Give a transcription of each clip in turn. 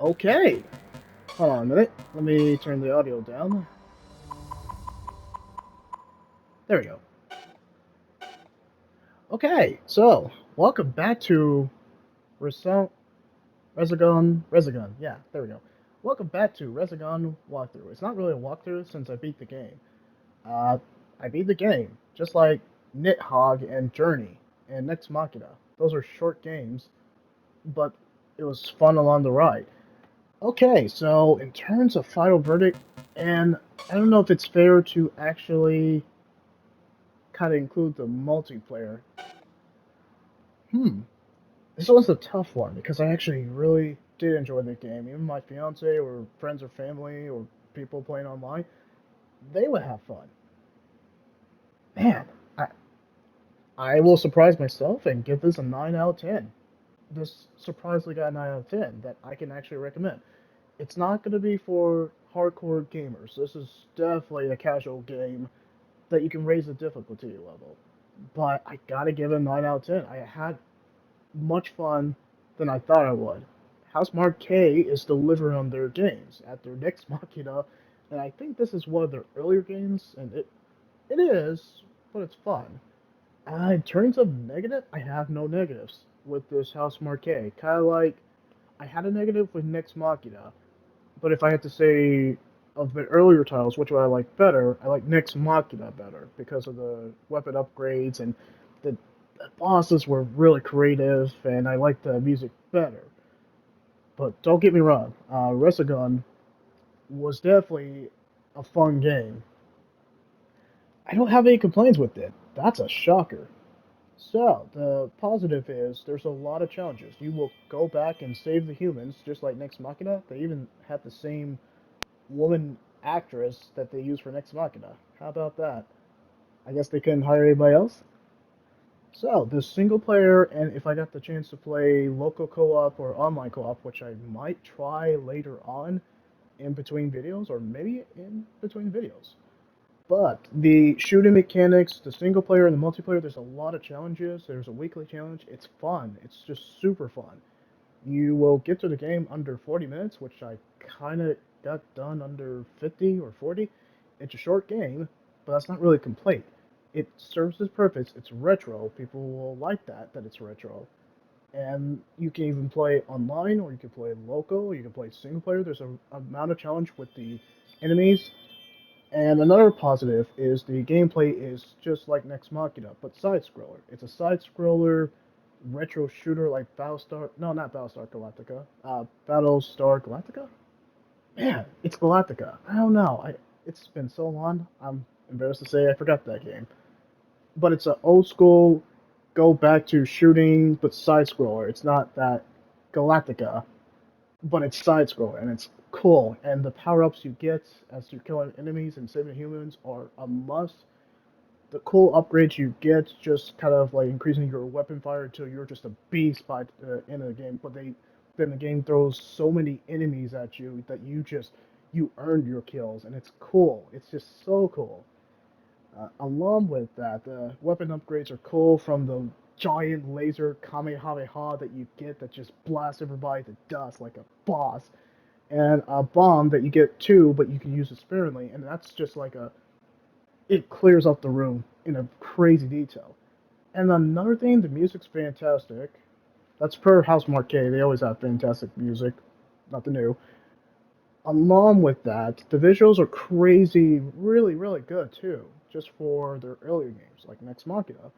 Okay. Hold on a minute. Let me turn the audio down. There we go. Okay, so welcome back to Reso- Resogun. Yeah, there we go. Welcome back to Resogun walkthrough. It's not really a walkthrough since I beat the game. Uh, I beat the game, just like Nidhogg and Journey and Nex Machina. Those are short games, but it was fun along the ride. Okay, so in terms of final verdict, and I don't know if it's fair to actually kind of include the multiplayer. Hmm, this was a tough one because I actually really did enjoy the game. Even my fiance or friends or family or people playing online, they would have fun. Man, I, I will surprise myself and give this a 9 out of 10. This surprisingly got a 9 out of 10 that I can actually recommend. It's not going to be for hardcore gamers. This is definitely a casual game that you can raise the difficulty level. But I gotta give it a 9 out of 10. I had much fun than I thought I would. Housemarque is delivering on their games at their next Machina, and I think this is one of their earlier games, and it is, but it's fun. In terms of negative, I have no negatives with this Housemarque. Kind of like I had a negative with Next Machina, but if I had to say of the earlier titles, which one I like better, I like Next Machina better because of the weapon upgrades and the, the bosses were really creative, and I like the music better. But don't get me wrong, Resogun was definitely a fun game. I don't have any complaints with it. That's a shocker. So, the positive is there's a lot of challenges. You will go back and save the humans, just like Next Machina. They even have the same woman actress that they use for Next Machina. How about that? I guess they couldn't hire anybody else. So the single player, and if I got the chance to play local co-op or online co-op, which I might try later on in between videos, or maybe in between videos. But the shooting mechanics, the single player and the multiplayer, there's a lot of challenges. There's a weekly challenge. It's fun. It's just super fun. You will get to the game under 40 minutes, which I kind of got done under 50 or 40. It's a short game, but that's not really complete. It serves its purpose. It's retro. People will like that it's retro. And you can even play online, or you can play local, or you can play single player. There's a amount of challenge with the enemies. And another positive is the gameplay is just like Next Machina, but side scroller. It's a side scroller retro shooter like Battlestar. No, not Battlestar Galactica. Battlestar Galactica. Man, it's Galactica. I don't know. It's been so long. I'm embarrassed to say I forgot that game. But it's an old school, go back to shooting, but side scroller. It's not that Galactica, but it's side scroller and it's cool. And the power ups you get as you're killing enemies and saving humans are a must. The cool upgrades you get just kind of like increasing your weapon fire until you're just a beast by the end of the game. But then the game throws so many enemies at you that you earned your kills, and it's cool. It's just so cool. Along with that, the weapon upgrades are cool from the giant laser Kamehameha that you get that just blasts everybody to dust like a boss, and a bomb that you get too, but you can use it sparingly, and that's just like it clears up the room in a crazy detail. And another thing, the music's fantastic. That's per Housemarque. They always have fantastic music, nothing new. Along with that, the visuals are crazy, really, really good too, just for their earlier games, like Next Machina.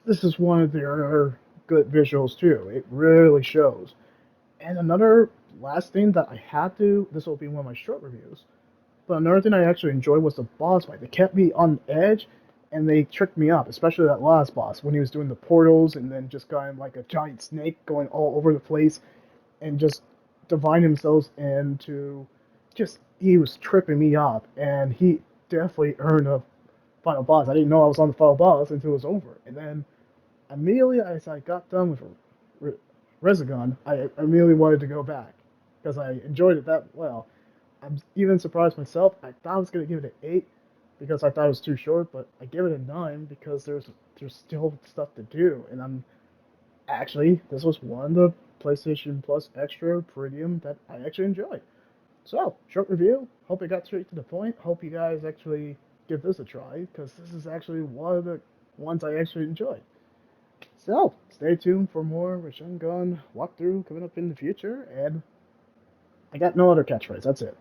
This is one of their good visuals too. It really shows. And another last thing that I had to, this will be one of my short reviews, but another thing I actually enjoyed was the boss fight. They kept me on edge, and they tricked me up, especially that last boss when he was doing the portals and then just going like a giant snake going all over the place and just divine himself into just he was tripping me up, and he definitely earned a final boss. I didn't know I was on the final boss until it was over, and then immediately as I got done with Resogun, I immediately wanted to go back because I enjoyed it that well. I'm even surprised myself. I thought I was gonna give it an 8 because I thought it was too short, but I give it a 9 because there's still stuff to do, and I'm actually this was one of the PlayStation Plus Extra Premium that I actually enjoy. So, short review. Hope it got straight to the point. Hope you guys actually give this a try, because this is actually one of the ones I actually enjoyed. So, stay tuned for more Rasengan walkthrough coming up in the future, and I got no other catchphrase. That's it.